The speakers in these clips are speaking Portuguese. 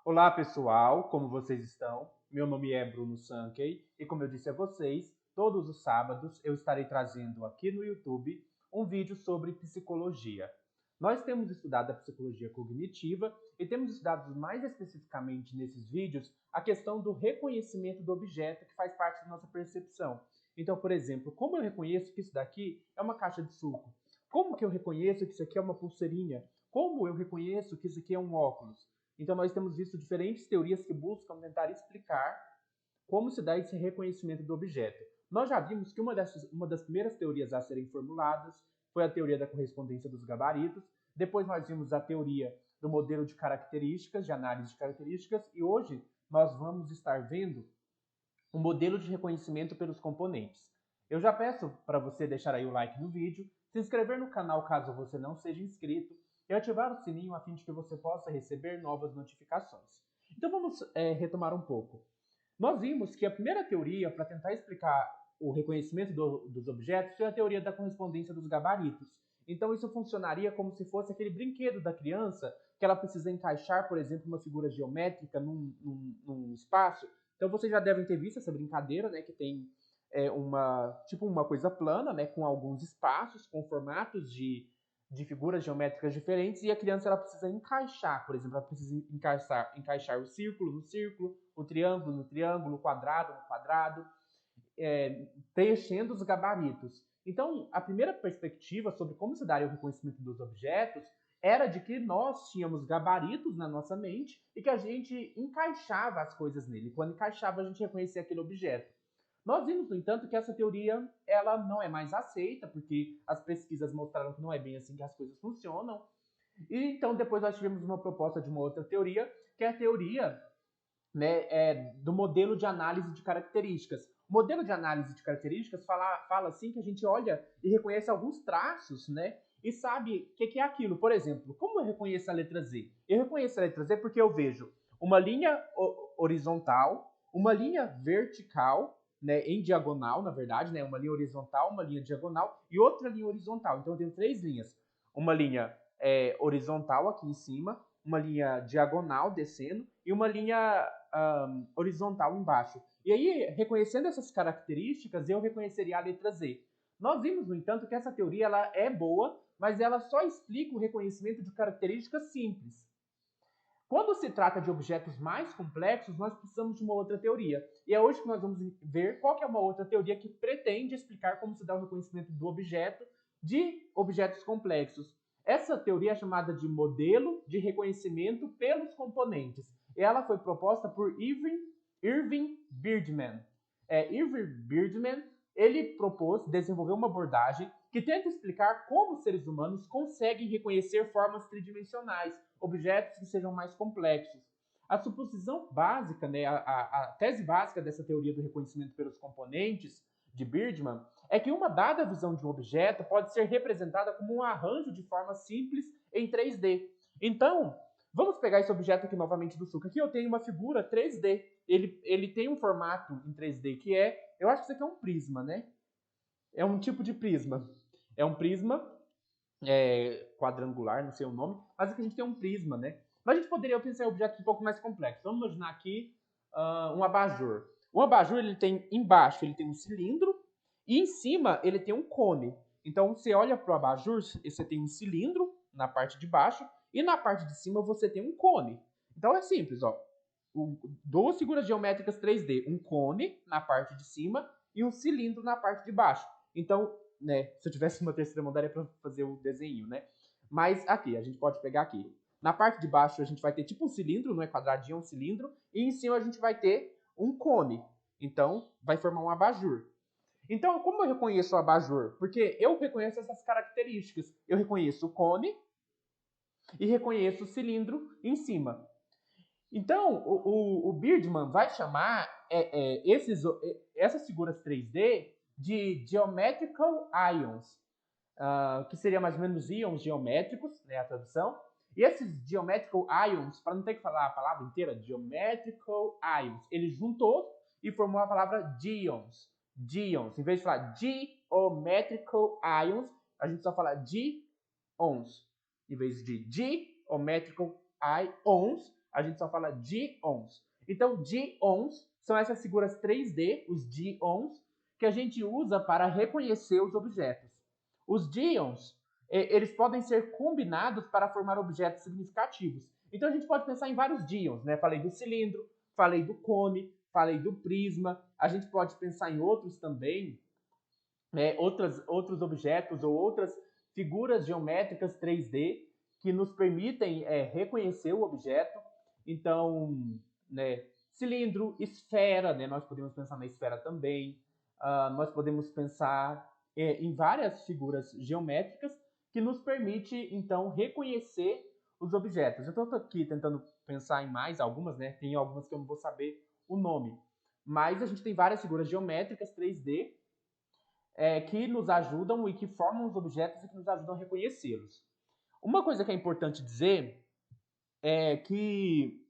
Olá pessoal, como vocês estão? Meu nome é Bruno Sankey e como eu disse a vocês, todos os sábados eu estarei trazendo aqui no YouTube um vídeo sobre psicologia. Nós temos estudado a psicologia cognitiva e temos estudado mais especificamente nesses vídeos a questão do reconhecimento do objeto que faz parte da nossa percepção. Então, por exemplo, como eu reconheço que isso daqui é uma caixa de suco? Como que eu reconheço que isso aqui é uma pulseirinha? Como eu reconheço que isso aqui é um óculos? Então, nós temos visto diferentes teorias que buscam tentar explicar como se dá esse reconhecimento do objeto. Nós já vimos que uma das primeiras teorias a serem formuladas foi a teoria da correspondência dos gabaritos. Depois nós vimos a teoria do modelo de características, de análise de características, e hoje nós vamos estar vendo o modelo de reconhecimento pelos componentes. Eu já peço para você deixar aí o like no vídeo, se inscrever no canal caso você não seja inscrito e ativar o sininho a fim de que você possa receber novas notificações. Então vamos retomar um pouco. Nós vimos que a primeira teoria para tentar explicar o reconhecimento dos objetos foi a teoria da correspondência dos gabaritos. Então isso funcionaria como se fosse aquele brinquedo da criança que ela precisa encaixar, por exemplo, uma figura geométrica num espaço. Então vocês já devem ter visto essa brincadeira, né, que tem uma coisa plana, né, com alguns espaços, com formatos de figuras geométricas diferentes, e a criança ela precisa encaixar, por exemplo, ela precisa encaixar o círculo no círculo, o triângulo no triângulo, o quadrado no quadrado, preenchendo os gabaritos. Então, a primeira perspectiva sobre como se daria o reconhecimento dos objetos era de que nós tínhamos gabaritos na nossa mente e que a gente encaixava as coisas nele. Quando encaixava, a gente reconhecia aquele objeto. Nós vimos, no entanto, que essa teoria ela não é mais aceita, porque as pesquisas mostraram que não é bem assim que as coisas funcionam. E então depois nós tivemos uma proposta de uma outra teoria, que é a teoria, né, do modelo de análise de características. O modelo de análise de características fala assim que a gente olha e reconhece alguns traços, né, e sabe o que é aquilo. Por exemplo, como eu reconheço a letra Z? Eu reconheço a letra Z porque eu vejo uma linha horizontal, uma linha vertical, né, em diagonal, na verdade, né, uma linha horizontal, uma linha diagonal e outra linha horizontal. Então eu tenho três linhas. Uma linha horizontal aqui em cima, uma linha diagonal descendo e uma linha horizontal embaixo. E aí, reconhecendo essas características, eu reconheceria a letra Z. Nós vimos, no entanto, que essa teoria ela é boa, mas ela só explica o reconhecimento de características simples. Quando se trata de objetos mais complexos, nós precisamos de uma outra teoria. E é hoje que nós vamos ver qual que é uma outra teoria que pretende explicar como se dá o reconhecimento do objeto de objetos complexos. Essa teoria é chamada de modelo de reconhecimento pelos componentes. E ela foi proposta por Irving Birdman. Irving Birdman ele desenvolveu uma abordagem que tenta explicar como os seres humanos conseguem reconhecer formas tridimensionais, objetos que sejam mais complexos. A suposição básica, né, a tese básica dessa teoria do reconhecimento pelos componentes de Birdman é que uma dada visão de um objeto pode ser representada como um arranjo de formas simples em 3D. Então, vamos pegar esse objeto aqui novamente do suco. Aqui eu tenho uma figura 3D. Ele tem um formato em 3D que eu acho que isso aqui é um prisma, né? É um tipo de prisma. É um prisma quadrangular, não sei o nome, mas aqui a gente tem um prisma, né? Mas a gente poderia pensar em objetos um pouco mais complexos. Vamos imaginar aqui um abajur. O abajur, ele tem embaixo, ele tem um cilindro e em cima ele tem um cone. Então, você olha para o abajur, você tem um cilindro na parte de baixo e na parte de cima você tem um cone. Então, é simples, ó. Duas figuras geométricas 3D, um cone na parte de cima e um cilindro na parte de baixo. Então, né, se eu tivesse uma terceira mão, daria para fazer o desenho, né? Mas aqui, a gente pode pegar aqui. Na parte de baixo, a gente vai ter tipo um cilindro, não é quadradinho, é um cilindro. E em cima, a gente vai ter um cone. Então, vai formar um abajur. Então, como eu reconheço o abajur? Porque eu reconheço essas características. Eu reconheço o cone e reconheço o cilindro em cima. Então, o Birdman vai chamar essas figuras 3D de geometrical ions, que seria mais ou menos íons geométricos, né, a tradução. E esses geometrical ions, para não ter que falar a palavra inteira, geometrical ions, ele juntou e formou a palavra geons. Geons. Em vez de falar geometrical ions, a gente só fala geons. Em vez de geometrical ions, a gente só fala geons. Então, geons são essas figuras 3D, os geons, que a gente usa para reconhecer os objetos. Os geons, eles podem ser combinados para formar objetos significativos. Então, a gente pode pensar em vários geons, né? Falei do cilindro, falei do cone, falei do prisma. A gente pode pensar em outros também, outros objetos ou outras figuras geométricas 3D que nos permitem reconhecer o objeto. Então, né, cilindro, esfera, né, nós podemos pensar na esfera também. Nós podemos pensar em várias figuras geométricas que nos permite, então, reconhecer os objetos. Eu estou aqui tentando pensar em mais algumas, né? Tem algumas que eu não vou saber o nome. Mas a gente tem várias figuras geométricas 3D que nos ajudam e que formam os objetos e que nos ajudam a reconhecê-los. Uma coisa que é importante dizer é que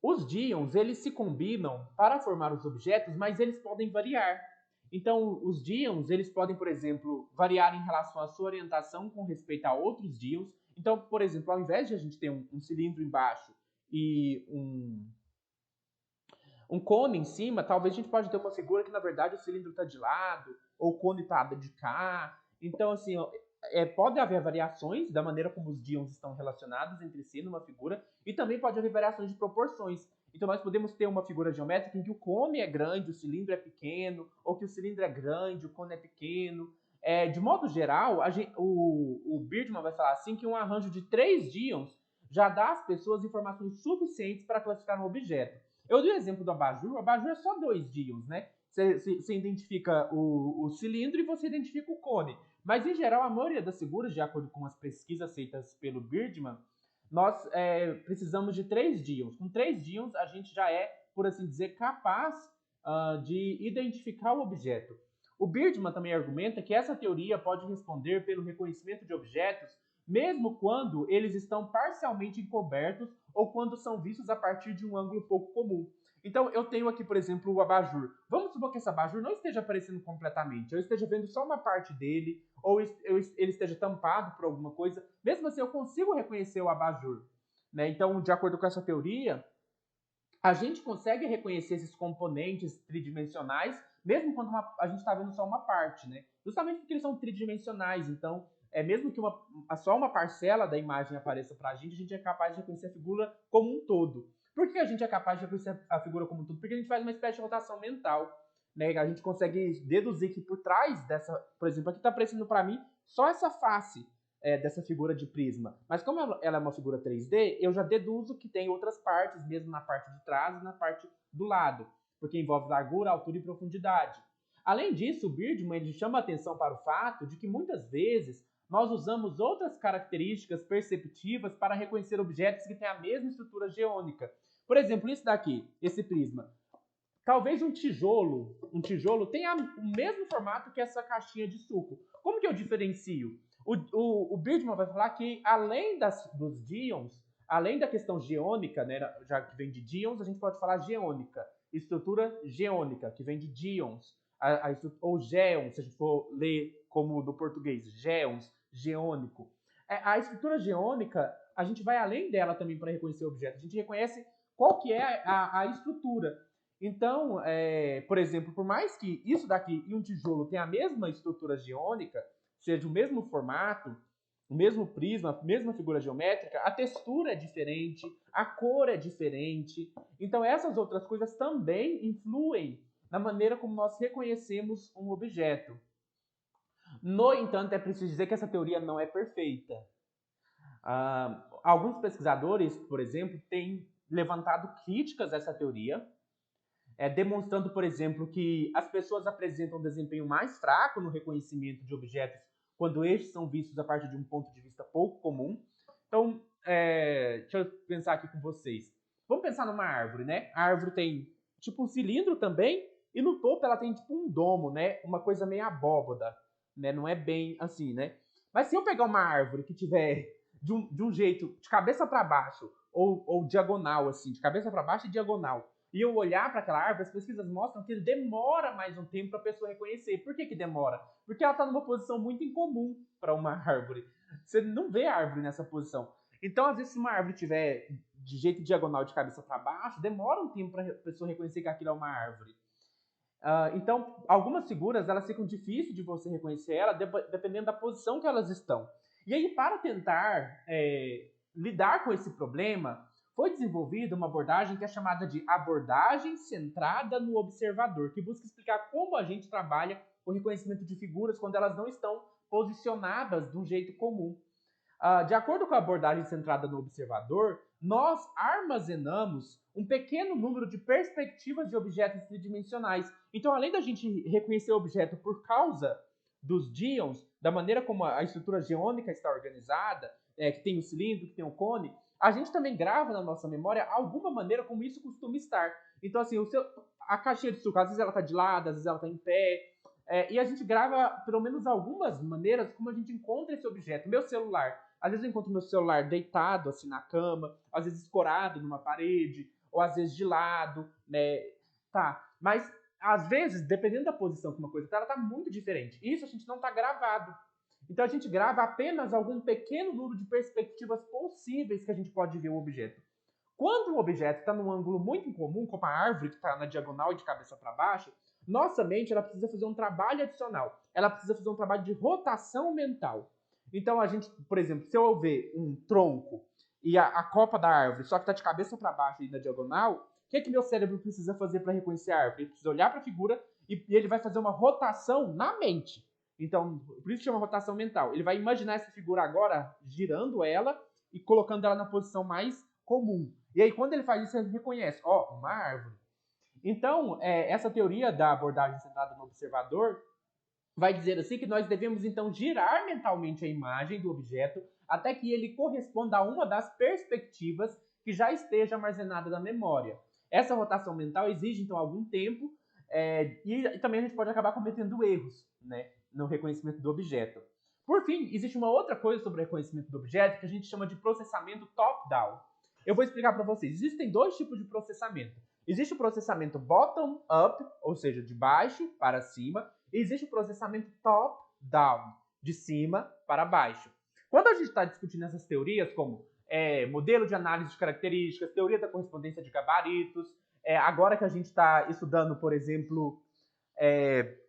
os díons, eles se combinam para formar os objetos, mas eles podem variar. Então, os díons, eles podem, por exemplo, variar em relação à sua orientação com respeito a outros díons. Então, por exemplo, ao invés de a gente ter um cilindro embaixo e um cone em cima, talvez a gente pode ter uma figura que, na verdade, o cilindro está de lado, ou o cone está de cá. Então, assim, pode haver variações da maneira como os díons estão relacionados entre si numa figura, e também pode haver variações de proporções. Então, nós podemos ter uma figura geométrica em que o cone é grande, o cilindro é pequeno, ou que o cilindro é grande, o cone é pequeno. De modo geral, o Birdman vai falar assim que um arranjo de 3 díons já dá às pessoas informações suficientes para classificar um objeto. Eu dei o exemplo do abajur. O abajur é só 2 díons, né? Você identifica o cilindro e você identifica o cone. Mas, em geral, a maioria das figuras, de acordo com as pesquisas feitas pelo Birdman, nós precisamos de 3 díons. Com 3 díons, a gente já é, por assim dizer, capaz de identificar o objeto. O Birdman também argumenta que essa teoria pode responder pelo reconhecimento de objetos mesmo quando eles estão parcialmente encobertos ou quando são vistos a partir de um ângulo pouco comum. Então, eu tenho aqui, por exemplo, o abajur. Vamos supor que esse abajur não esteja aparecendo completamente, eu esteja vendo só uma parte dele, ou ele esteja tampado por alguma coisa. Mesmo assim, eu consigo reconhecer o abajur. Né? Então, de acordo com essa teoria, a gente consegue reconhecer esses componentes tridimensionais, mesmo quando a gente está vendo só uma parte, né? Justamente porque eles são tridimensionais, então, mesmo que só uma parcela da imagem apareça para a gente é capaz de reconhecer a figura como um todo. Por que a gente é capaz de reconhecer a figura como um todo? Porque a gente faz uma espécie de rotação mental, né? A gente consegue deduzir que por trás dessa, por exemplo, aqui está aparecendo para mim só essa face dessa figura de prisma. Mas como ela é uma figura 3D, eu já deduzo que tem outras partes, mesmo na parte de trás e na parte do lado, porque envolve largura, altura e profundidade. Além disso, o Birdman ele chama a atenção para o fato de que muitas vezes nós usamos outras características perceptivas para reconhecer objetos que têm a mesma estrutura geônica. Por exemplo, isso daqui, esse prisma. Talvez um tijolo tenha o mesmo formato que essa caixinha de suco. Como que eu diferencio? O Birdman vai falar que além dos díons, além da questão geônica, né, já que vem de díons, a gente pode falar geônica, estrutura geônica, que vem de díons, ou géons, se a gente for ler como do português, géons, geônico. A estrutura geônica, a gente vai além dela também para reconhecer o objeto. A gente reconhece qual que é a estrutura. Então, por exemplo, por mais que isso daqui e um tijolo tenha a mesma estrutura geônica, seja o mesmo formato, o mesmo prisma, a mesma figura geométrica, a textura é diferente, a cor é diferente. Então, essas outras coisas também influem na maneira como nós reconhecemos um objeto. No entanto, é preciso dizer que essa teoria não é perfeita. Alguns pesquisadores, por exemplo, têm levantado críticas a essa teoria, demonstrando, por exemplo, que as pessoas apresentam um desempenho mais fraco no reconhecimento de objetos quando estes são vistos a partir de um ponto de vista pouco comum. Então, deixa eu pensar aqui com vocês. Vamos pensar numa árvore, né? A árvore tem tipo um cilindro também, e no topo ela tem tipo um domo, né? Uma coisa meio abóboda, né? Não é bem assim, né? Mas se eu pegar uma árvore que tiver de um jeito de cabeça para baixo ou diagonal, assim, de cabeça para baixo e diagonal, e eu olhar para aquela árvore, as pesquisas mostram que demora mais um tempo para a pessoa reconhecer. Por que demora? Porque ela está numa posição muito incomum para uma árvore. Você não vê a árvore nessa posição. Então, às vezes, se uma árvore tiver de jeito diagonal de cabeça para baixo, demora um tempo para a pessoa reconhecer que aquilo é uma árvore. Então, algumas figuras elas ficam difíceis de você reconhecer ela dependendo da posição que elas estão. E aí, para tentar lidar com esse problema, foi desenvolvida uma abordagem que é chamada de abordagem centrada no observador, que busca explicar como a gente trabalha o reconhecimento de figuras quando elas não estão posicionadas de um jeito comum. De acordo com a abordagem centrada no observador, nós armazenamos um pequeno número de perspectivas de objetos tridimensionais. Então, além da gente reconhecer o objeto por causa dos díons, da maneira como a estrutura geômica está organizada, que tem o cilindro, que tem o cone, a gente também grava na nossa memória alguma maneira como isso costuma estar. Então, assim, a caixinha de suco, às vezes ela está de lado, às vezes ela está em pé, e a gente grava pelo menos algumas maneiras como a gente encontra esse objeto. Meu celular, às vezes eu encontro meu celular deitado assim na cama, às vezes escorado numa parede, ou às vezes de lado, né? Tá, mas às vezes, dependendo da posição que uma coisa tá, ela tá muito diferente. Isso a gente não tá gravado. Então a gente grava apenas algum pequeno número de perspectivas possíveis que a gente pode ver o objeto. Quando um objeto está num ângulo muito incomum, como a árvore que está na diagonal e de cabeça para baixo, nossa mente ela precisa fazer um trabalho adicional. Ela precisa fazer um trabalho de rotação mental. Então a gente, por exemplo, se eu ver um tronco e a copa da árvore só que está de cabeça para baixo e na diagonal, o que meu cérebro precisa fazer para reconhecer a árvore? Ele precisa olhar para a figura e ele vai fazer uma rotação na mente. Então, por isso chama rotação mental. Ele vai imaginar essa figura agora girando ela e colocando ela na posição mais comum. E aí, quando ele faz isso, ele reconhece, uma árvore. Então, essa teoria da abordagem centrada no observador vai dizer assim que nós devemos, então, girar mentalmente a imagem do objeto até que ele corresponda a uma das perspectivas que já esteja armazenada na memória. Essa rotação mental exige, então, algum tempo e também a gente pode acabar cometendo erros, né, no reconhecimento do objeto. Por fim, existe uma outra coisa sobre o reconhecimento do objeto que a gente chama de processamento top-down. Eu vou explicar para vocês. Existem dois tipos de processamento. Existe o processamento bottom-up, ou seja, de baixo para cima, e existe o processamento top-down, de cima para baixo. Quando a gente está discutindo essas teorias, como modelo de análise de características, teoria da correspondência de gabaritos, agora que a gente está estudando, por exemplo,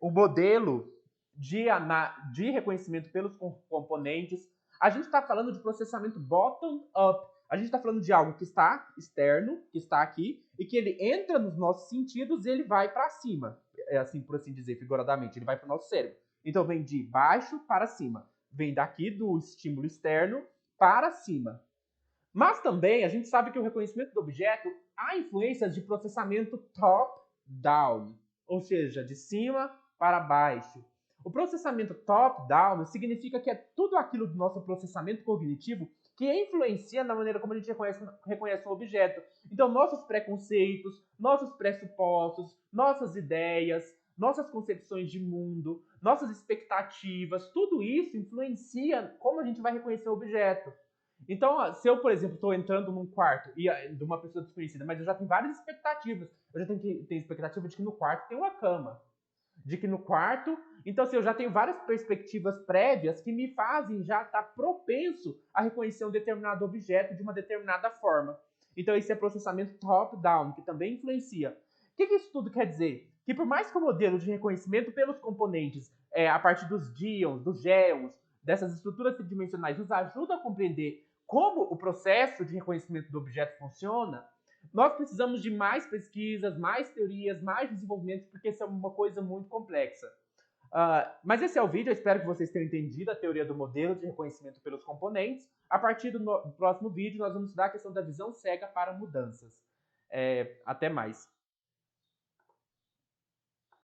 o modelo de reconhecimento pelos componentes, a gente está falando de processamento bottom-up. A gente está falando de algo que está externo, que está aqui, e que ele entra nos nossos sentidos e ele vai para cima. Assim, por assim dizer, figuradamente, ele vai para o nosso cérebro. Então, vem de baixo para cima. Vem daqui do estímulo externo para cima. Mas também a gente sabe que o reconhecimento do objeto há influências de processamento top-down, ou seja, de cima para baixo. O processamento top-down significa que é tudo aquilo do nosso processamento cognitivo que influencia na maneira como a gente reconhece um objeto. Então, nossos preconceitos, nossos pressupostos, nossas ideias, nossas concepções de mundo, nossas expectativas, tudo isso influencia como a gente vai reconhecer o objeto. Então, se eu, por exemplo, estou entrando num quarto de uma pessoa desconhecida, mas eu já tenho várias expectativas. Eu já tenho que ter expectativa de que no quarto tem uma cama. De que no quarto... Então, assim, eu já tenho várias perspectivas prévias que me fazem já estar propenso a reconhecer um determinado objeto de uma determinada forma. Então, esse é processamento top-down, que também influencia. O que isso tudo quer dizer? Que por mais que o modelo de reconhecimento pelos componentes, a partir dos díons, dos géons, dessas estruturas tridimensionais, nos ajuda a compreender como o processo de reconhecimento do objeto funciona, nós precisamos de mais pesquisas, mais teorias, mais desenvolvimento, porque isso é uma coisa muito complexa. Mas esse é o vídeo, eu espero que vocês tenham entendido a teoria do modelo de reconhecimento pelos componentes. A partir do próximo vídeo, nós vamos estudar a questão da visão cega para mudanças. Até mais.